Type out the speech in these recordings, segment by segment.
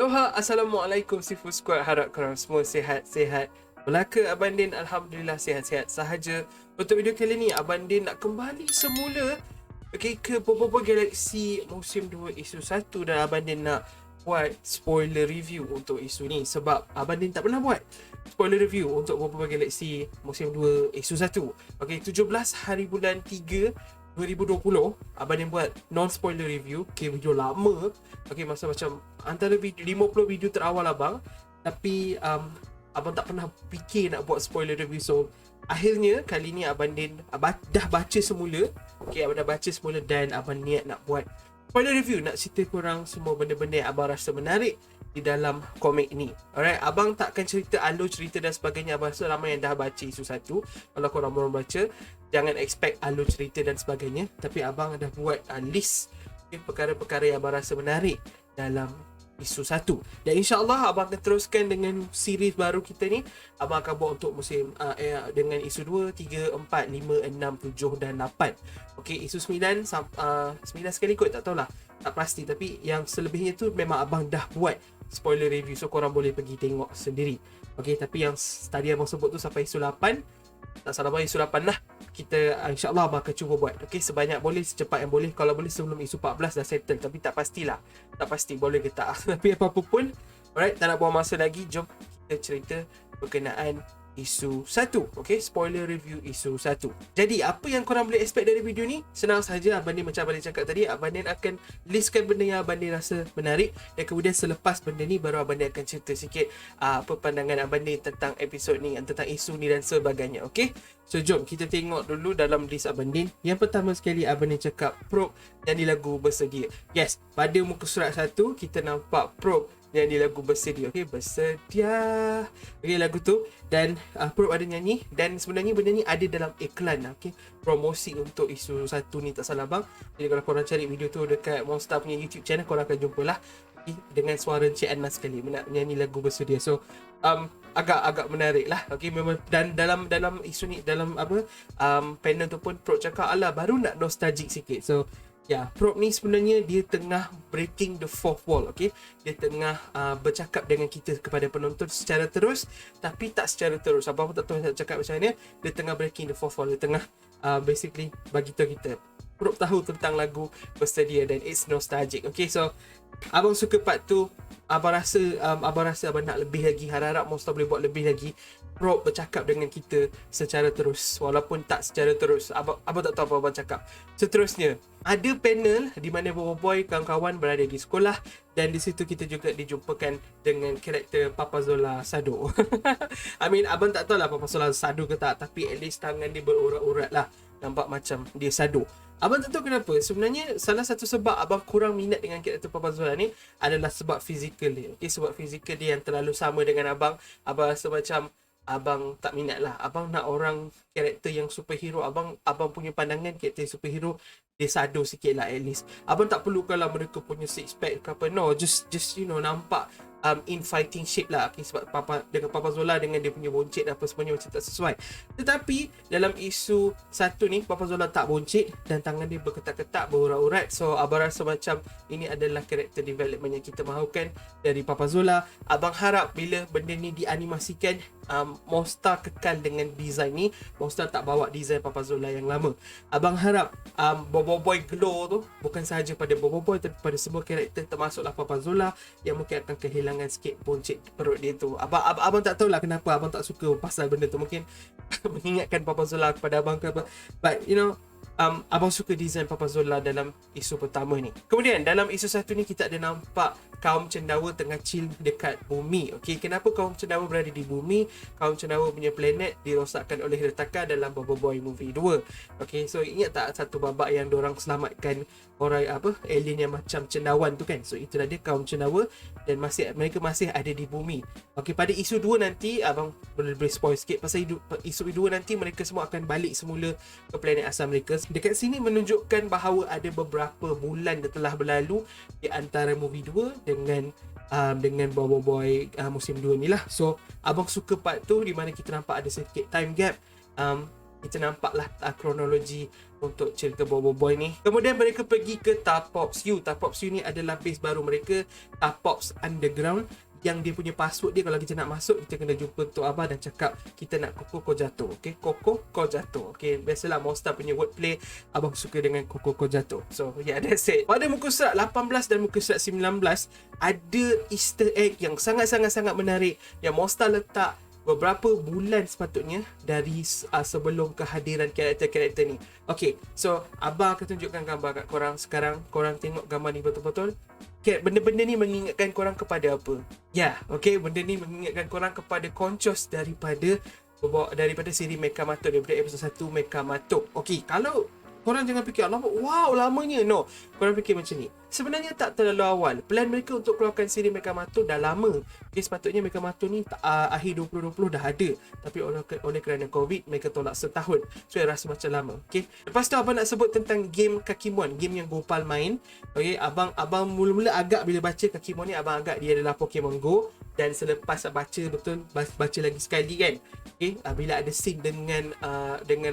Aloha, Assalamualaikum Seafood Squad. Harap korang semua sihat-sihat. Melaka Abang Din, Alhamdulillah sihat-sihat sahaja. Untuk video kali ni, Abang Din nak kembali semula ke Bobo Galaxy musim 2 isu 1. Dan Abang Din nak buat spoiler review untuk isu ni. Sebab Abang Din tak pernah buat spoiler review untuk Bobo Galaxy musim 2 isu 1. 17 hari bulan 3 2020, Abang Din buat non-spoiler review. Video lama. Masa macam antara 50 video terawal abang. Tapi abang tak pernah fikir nak buat spoiler review. So akhirnya kali ni Abang Din dah baca semula. Abang dah baca semula dan abang niat nak buat spoiler review. Nak cerita korang semua benda-benda yang abang rasa menarik di dalam komik ni. Alright, abang tak akan cerita alur cerita dan sebagainya. Abang rasa ramai yang dah baca isu 1. Kalau korang belum baca, jangan expect alur cerita dan sebagainya. Tapi abang dah buat list perkara-perkara yang abang rasa menarik dalam isu 1. Dan insyaAllah abang akan teruskan dengan series baru kita ni. Abang akan buat untuk musim dengan isu 2, 3, 4, 5, 6, 7 dan 8. Isu 9 9 sekali kot, tak tahulah, tak pasti. Tapi yang selebihnya tu memang abang dah buat spoiler review, so korang boleh pergi tengok sendiri. Tapi yang tadi abang sebut tu sampai isu 8, tak salah abang isu 8 lah. Kita insyaAllah abang akan cuba buat sebanyak boleh, secepat yang boleh. Kalau boleh sebelum isu 14 dah settle. Tapi tak pastilah, tak pasti boleh ke tak. Tapi apa-apa pun, alright, tak nak buang masa lagi, jom kita cerita berkenaan isu 1. Spoiler review isu 1. Jadi apa yang korang boleh expect dari video ni? Senang saja, Abang Din macam Abang Din cakap tadi, Abang Din akan listkan benda yang Abang Din rasa menarik. Dan kemudian selepas benda ni, baru Abang Din akan cerita sikit apa pandangan Abang Din tentang episod ni, tentang isu ni dan sebagainya. So jom kita tengok dulu dalam list Abang Din. Yang pertama sekali, Abang Din cakap Probe nyanyi lagu Bersedia. Yes, pada muka surat 1 kita nampak Probe nyanyi lagu Bersedia. Bersedia. Lagu tu. Dan Probe ada nyanyi. Dan sebenarnya benda ni ada dalam iklan. Promosi untuk isu 1 ni, tak salah bang. Jadi kalau korang cari video tu dekat Monster punya YouTube channel, korang akan jumpa lah. Dengan suara Encik Anna sekali menyanyi lagu Bersedia. So agak menarik lah. Memang. Dan dalam isu ni, dalam panel tu pun Probe cakap, alah baru nak nostalgic sikit. So Probe ni sebenarnya dia tengah breaking the fourth wall. Dia tengah bercakap dengan kita kepada penonton secara terus, tapi tak secara terus. Abang pun tak tahu nak cakap macam mana. Dia tengah breaking the fourth wall. Dia tengah basically bagi tahu kita, Probe tahu tentang lagu Bersedia dan it's nostalgic. So abang suka part tu. Abang rasa abang nak lebih lagi. Harap Monster boleh buat lebih lagi. Probe bercakap dengan kita secara terus, walaupun tak secara terus. Abang tak tahu apa abang cakap. Seterusnya, ada panel di mana Bobo Boy kawan-kawan berada di sekolah. Dan di situ kita juga dijumpakan dengan karakter Papa Zola Sado. Abang tak tahu lah Papa Zola Sado ke tak, tapi at least tangan dia berurat-urat lah. Nampak macam dia Sado. Abang tak tahu kenapa. Sebenarnya salah satu sebab abang kurang minat dengan karakter Papa Zola ni adalah sebab fizikal dia. Sebab fizikal dia yang terlalu sama dengan abang. Abang rasa macam abang tak minat lah. Abang nak orang karakter yang superhero. Abang punya pandangan karakter superhero, dia Sado sikit lah at least. Abang tak perlu kalau mereka punya six pack ke apa. No, just nampak in fighting shape lah. Sebab dengan Papa Zola, dengan dia punya boncit apa semuanya macam tak sesuai. Tetapi dalam isu 1 ni, Papa Zola tak boncit dan tangan dia berketak-ketak, berurat-urat. So abang rasa macam ini adalah karakter development yang kita mahukan dari Papa Zola. Abang harap bila benda ni dianimasikan, Monster kekal dengan design ni. Monster tak bawa design Papa Zola yang lama. Abang harap Bobo Boy glow tu bukan sahaja pada Bobo Boy, tapi pada semua karakter, termasuklah Papa Zola yang mungkin akan kehilangan sikit boncit perut dia tu. Abang tak tahulah kenapa abang tak suka pasal benda tu. Mungkin mengingatkan Papa Zola kepada abang ke apa. But abang suka design Papa Zola dalam isu pertama ni. Kemudian dalam isu 1 ni kita ada nampak kaum cendawa tengah chill dekat bumi. Kenapa kaum cendawa berada di bumi? Kaum cendawa punya planet dirosakkan oleh retakan dalam Bobo Boy movie 2. So ingat tak satu babak yang diorang selamatkan orang alien yang macam cendawan tu kan? So itulah dia kaum cendawa dan mereka masih ada di bumi. Pada isu 2 nanti, abang boleh spoil sikit pasal isu 2 nanti mereka semua akan balik semula ke planet asal mereka. Dekat sini menunjukkan bahawa ada beberapa bulan dah telah berlalu di antara movie 2 dengan Bobo Boy musim 2 ni lah. So abang suka part tu di mana kita nampak ada sedikit time gap kita nampaklah kronologi untuk cerita Bobo Boy ni. Kemudian mereka pergi ke Tapops U. Tapops U ni adalah base baru mereka, Tapops Underground, yang dia punya password dia, kalau kita nak masuk, kita kena jumpa Tok Abah dan cakap kita nak Koko kau jatuh. Okay, Koko kau jatuh. Okay, biasalah Monster punya wordplay, abang suka dengan Koko kau jatuh. So yeah, that's it. Pada muka surat 18 dan muka surat 19 ada easter egg yang sangat-sangat menarik yang Monster letak beberapa bulan sepatutnya dari sebelum kehadiran karakter-karakter ni. Okay, so abang akan tunjukkan gambar kat korang. Sekarang korang tengok gambar ni betul-betul. Okay, benda-benda ni mengingatkan korang kepada apa? Ya, okay, benda ni mengingatkan korang kepada Koncos daripada siri Mekamato, daripada episod 1 Mekamato. Okay, kalau korang jangan fikir Allah, wow lamanya. No, korang fikir macam ni. Sebenarnya tak terlalu awal. Plan mereka untuk keluarkan siri Mekamato dah lama. Okay, sepatutnya Mekamato ni akhir 2020 dah ada. Tapi oleh kerana COVID, mereka tolak setahun. So, saya rasa macam lama. Okay. Lepas tu abang nak sebut tentang game Kakimon. Game yang Gopal main. Okay, abang mula-mula agak bila baca Kakimon ni, abang agak dia adalah Pokemon Go. Dan selepas baca betul, baca lagi sekali kan. Okay, bila ada scene dengan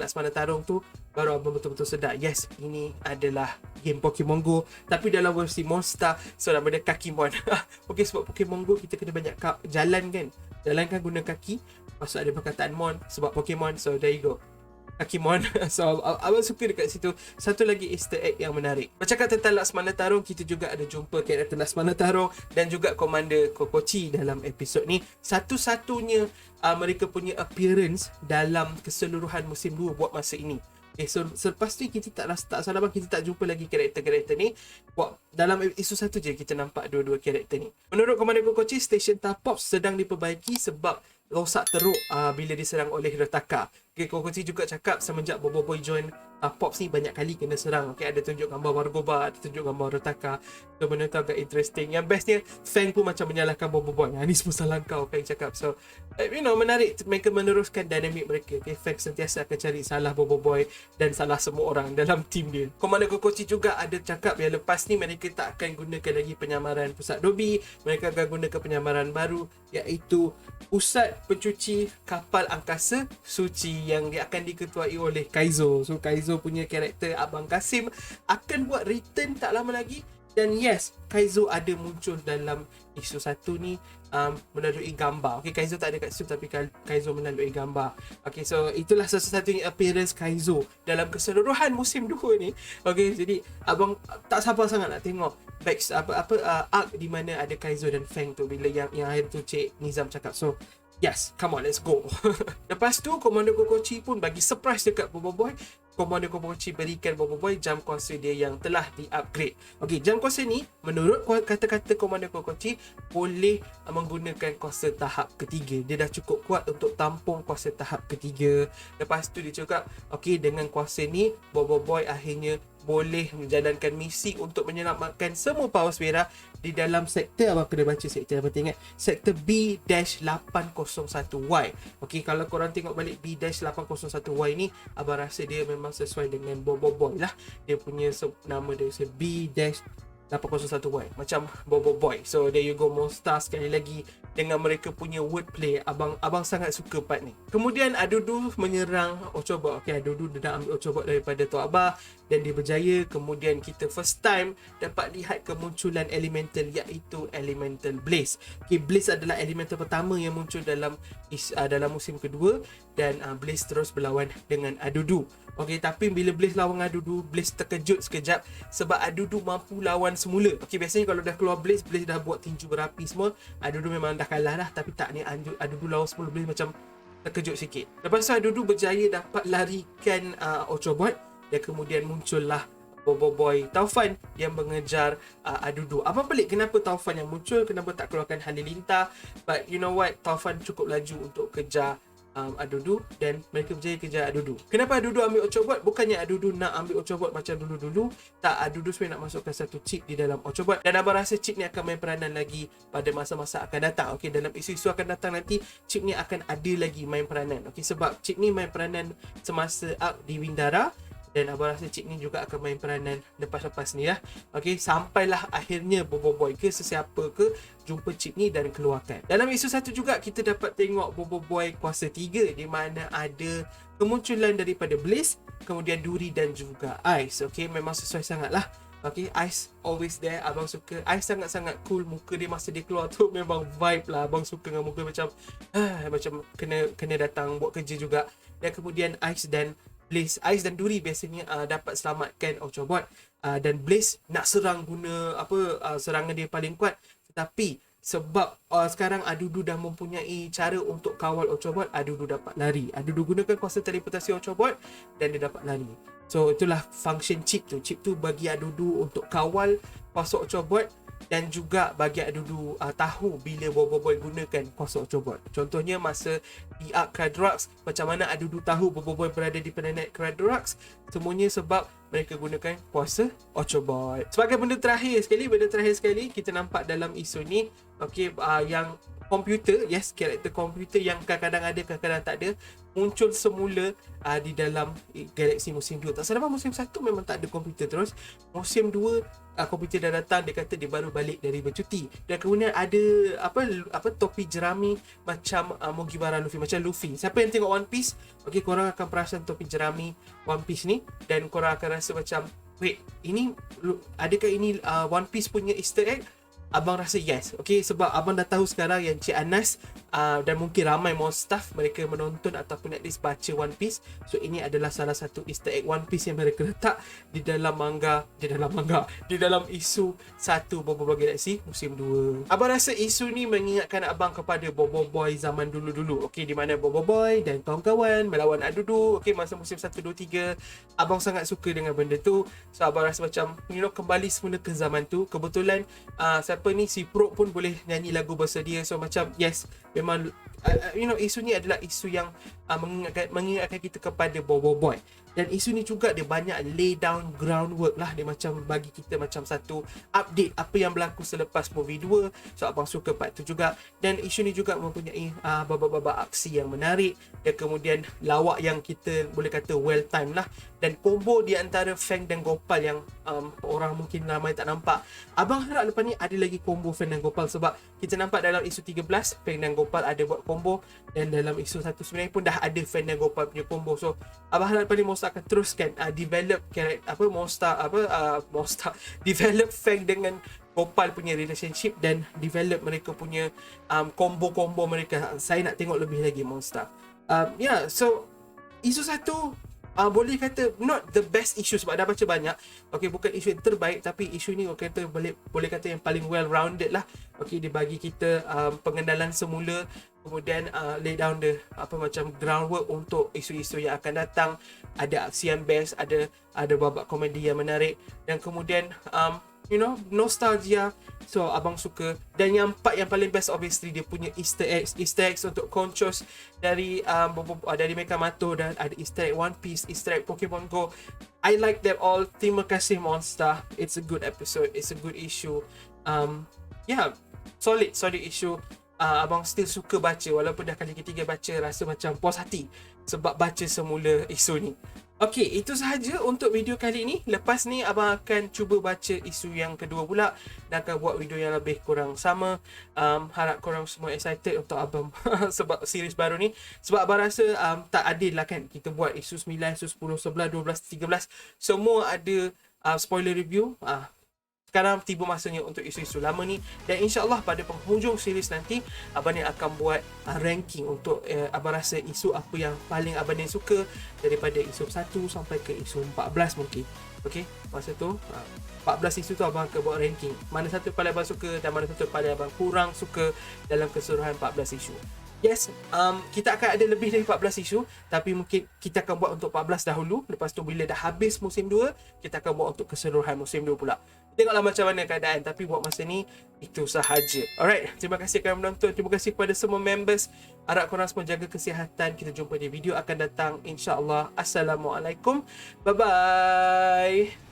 Laksamana Tarung tu, baru abang betul-betul sedar, yes, ini adalah game Pokemon Go, tapi dalam versi Monster. So nama dia Kakimon. Okay, sebab Pokemon Go kita kena banyak jalan kan guna kaki. Lepas tu ada perkataan Mon sebab Pokemon. So there you go, Kakimon. So abang suka dekat situ. Satu lagi easter egg yang menarik, bercakap tentang Laksamana Tarung, kita juga ada jumpa karakter Laksamana Tarung dan juga Komander Kokochi dalam episod ni. Satu-satunya mereka punya appearance dalam keseluruhan musim 2 buat masa ini. Okay, so selepas tu kita tak salah bang, kita tak jumpa lagi karakter-karakter ni. Dalam episod 1 je kita nampak dua-dua karakter ni. Menurut Komander Kokochi, stesen Tapops sedang diperbaiki sebab rosak teruk bila diserang oleh Retaka. Okay, Kokochi juga cakap semenjak Bobo Boy join Pops ni banyak kali kena serang. Okay, ada tunjuk gambar Wargoba, ada tunjuk gambar Retaka. So benda tu agak interesting. Yang bestnya, Fang pun macam menyalahkan Bobo Boy. Ni semua salah kau, Fang cakap. So menarik mereka meneruskan dinamik mereka. Okay, Fang sentiasa akan cari salah Bobo Boy dan salah semua orang dalam tim dia. Komander Kokochi juga ada cakap yang lepas ni mereka tak akan gunakan lagi penyamaran Pusat Dobi. Mereka akan gunakan penyamaran baru, iaitu Pusat Pencuci Kapal Angkasa Suci, yang dia akan diketuai oleh Kaizo. So Kaizo punya karakter Abang Kasim akan buat return tak lama lagi. Dan yes, Kaizo ada muncul dalam isu 1 ni melalui gambar. Okay, Kaizo tak ada kat situ tapi Kaizo melalui gambar. Okay, so itulah satu-satunya appearance Kaizo dalam keseluruhan musim 2 ni. Okay, jadi abang tak sabar sangat nak tengok arc di mana ada Kaizo dan Fang tu, bila yang akhir tu Cik Nizam cakap. So yes, come on, let's go. Lepas tu, Komander Kokochi pun bagi surprise dekat Bobo Boy. Komander Kokochi berikan Bobo Boy jam kuasa dia yang telah di-upgrade. Okey, jam kuasa ni, menurut kata-kata Komander Kokochi, boleh menggunakan kuasa tahap ketiga. Dia dah cukup kuat untuk tampung kuasa tahap ketiga. Lepas tu dia cakap, okey, dengan kuasa ni, Bobo Boy akhirnya boleh menjalankan misi untuk menyelamatkan semua Power Sphera di dalam sektor. Abang kena baca sektor, abang ingat sektor B-801Y. Okey, kalau korang tengok balik B-801Y ni, abang rasa dia memang sesuai dengan Bobo Boy lah. Dia punya nama dia B-801Y, macam Bobo Boy. So there you go, Monster sekali lagi dengan mereka punya wordplay. Abang sangat suka part ni. Kemudian Adudu menyerang Ochobot. Okay, Adudu dia nak ambil Ochobot daripada Tok Abah dan dia berjaya. Kemudian kita first time dapat lihat kemunculan elemental, iaitu elemental Blaze. Okay, Blaze adalah elemental pertama yang muncul dalam musim kedua, dan Blaze terus berlawan dengan Adudu. Okay, tapi bila Blaze lawan Adudu, Blaze terkejut sekejap sebab Adudu mampu lawan semula. Okay, biasanya kalau dah keluar Blaze dah buat tinju berapi semua, Adudu memang dah kalah dah. Tapi tak, ni Adudu lawan semula, Blaze macam terkejut sikit. Lepas tu Adudu berjaya dapat larikan Ochobot, dan kemudian muncullah Bobo Boy Taufan yang mengejar Adudu. Abang pelik kenapa Taufan yang muncul, kenapa tak keluarkan Halilintar. But you know what, Taufan cukup laju untuk kejar Adudu, dan mereka berjaya kejar Adudu. Kenapa Adudu ambil Ochobot? Bukannya Adudu nak ambil Ochobot macam dulu-dulu. Tak, Adudu sebenarnya nak masukkan satu chip di dalam Ochobot, dan abang rasa chip ni akan main peranan lagi pada masa-masa akan datang. Okey, dalam isu-isu akan datang nanti, chip ni akan ada lagi main peranan. Okey, sebab chip ni main peranan semasa arc di Windara, dan abang rasa Cik ni juga akan main peranan lepas-lepas ni lah. Okay, sampailah akhirnya Bobo Boy ke sesiapa ke jumpa Cik ni dan keluarkan. Dalam isu satu juga kita dapat tengok Bobo Boy kuasa 3 di mana ada kemunculan daripada Blaze, kemudian Duri dan juga Ice. Okay, memang sesuai sangat lah. Okay, Ice always there. Abang suka Ice, sangat-sangat cool. Muka dia masa dia keluar tu memang vibe lah. Abang suka dengan muka macam macam kena datang buat kerja juga. Dan kemudian Ice dan Blaze, Ice dan Duri biasanya dapat selamatkan Octobot, dan Blaze nak serang guna serangan dia paling kuat, tetapi sebab sekarang Adudu dah mempunyai cara untuk kawal Octobot, Adudu dapat lari. Adudu gunakan kuasa teleportasi Octobot dan dia dapat lari. So itulah function chip tu. Chip tu bagi Adudu untuk kawal kuasa Octobot dan juga bagi Adudu tahu bila Bobo Boy gunakan kuasa Octobot. Contohnya masa di Ark Cradrox, macam mana Adudu tahu Bobo Boy berada di planet Cradrox? Semuanya sebab mereka gunakan kuasa Octobot. Sebagai benda terakhir sekali, kita nampak dalam isu ni, okay, yang komputer, yes, karakter komputer yang kadang-kadang ada, kadang-kadang tak ada, muncul semula di dalam Galaxy musim 2. Tak salah musim 1 memang tak ada komputer terus. Musim 2 komputer dah datang, dia kata dia baru balik dari bercuti. Dan kemudian ada apa topi jerami macam Mugiwara Luffy, macam Luffy. Siapa yang tengok One Piece, okey, korang akan perasan topi jerami One Piece ni dan korang akan rasa macam, wait, adakah ini One Piece punya Easter egg? Abang rasa yes. Okay, sebab abang dah tahu sekarang yang Cik Anas dan mungkin ramai more staff mereka menonton ataupun at least baca One Piece. So ini adalah salah satu Easter egg One Piece yang mereka letak di dalam di dalam isu 1 Bobo Boy Galaxy musim 2. Abang rasa isu ni mengingatkan abang kepada Bobo Boy zaman dulu-dulu. Okay, di mana Bobo Boy dan kawan-kawan melawan Adudu. Okay, masa musim 1, 2, 3. Abang sangat suka dengan benda tu. So abang rasa macam kembali semula ke zaman tu. Kebetulan siapa ni, si Pro pun boleh nyanyi lagu bersedia. So macam yes, memang isu ni adalah isu yang mengingatkan kita kepada Bobo Boy. Dan isu ni juga dia banyak lay down groundwork lah. Dia macam bagi kita macam satu update apa yang berlaku selepas movie 2. So abang suka part tu juga. Dan isu ni juga mempunyai babak-babak aksi yang menarik. Dan kemudian lawak yang kita boleh kata well time lah. Dan combo di antara Fang dan Gopal yang orang mungkin ramai tak nampak. Abang harap lepas ni ada lagi combo Fang dan Gopal, sebab kita nampak dalam isu 13 Fang dan Gopal ada buat combo, dan dalam isu 1 sebenarnya pun dah ada Fang dan Gopal punya combo. So abang harap lepas ni Monster akan teruskan develop Monster develop Fang dengan Gopal punya relationship dan develop mereka punya combo-combo mereka. Saya nak tengok lebih lagi Monster. So isu 1 boleh kata not the best issue sebab dah baca banyak. Okay, bukan isu yang terbaik, tapi isu ni boleh kata yang paling well rounded lah. Okay, dia bagi kita pengenalan semula, kemudian lay down the macam groundwork untuk isu-isu yang akan datang. Ada aksi yang best, ada babak komedi yang menarik, dan kemudian nostalgia. So abang suka. Dan yang part yang paling best obviously dia punya Easter eggs untuk Conchos dari Mekamato, dan ada Easter egg One Piece, Easter egg Pokemon Go. I like them all. Terima kasih Monster. It's a good episode, it's a good issue. Solid issue. Abang still suka baca, walaupun dah kali ketiga baca, rasa macam puas hati sebab baca semula isu ni. Okay, itu sahaja untuk video kali ni. Lepas ni abang akan cuba baca isu yang kedua pula dan akan buat video yang lebih kurang sama. Harap korang semua excited untuk abang sebab series baru ni. Sebab abang rasa tak adil lah kan, kita buat isu 9, isu 10, 11, 12, 13 semua ada spoiler review. Sekarang tiba masanya untuk isu-isu lama ni, dan insyaAllah pada penghujung series nanti abang ni akan buat ranking untuk abang rasa isu apa yang paling abang ni suka daripada isu 1 sampai ke isu 14 mungkin. Okay, masa tu 14 isu tu abang akan buat ranking, mana satu paling abang suka dan mana satu paling abang kurang suka dalam keseluruhan 14 isu. Yes, kita akan ada lebih dari 14 isu, tapi mungkin kita akan buat untuk 14 dahulu. Lepas tu bila dah habis musim 2, kita akan buat untuk keseluruhan musim 2 pula. Tengoklah macam mana keadaan, tapi buat masa ni itu sahaja. Alright, terima kasih kerana menonton. Terima kasih kepada semua members. Harap korang semua jaga kesihatan. Kita jumpa di video akan datang, insya-Allah. Assalamualaikum. Bye bye.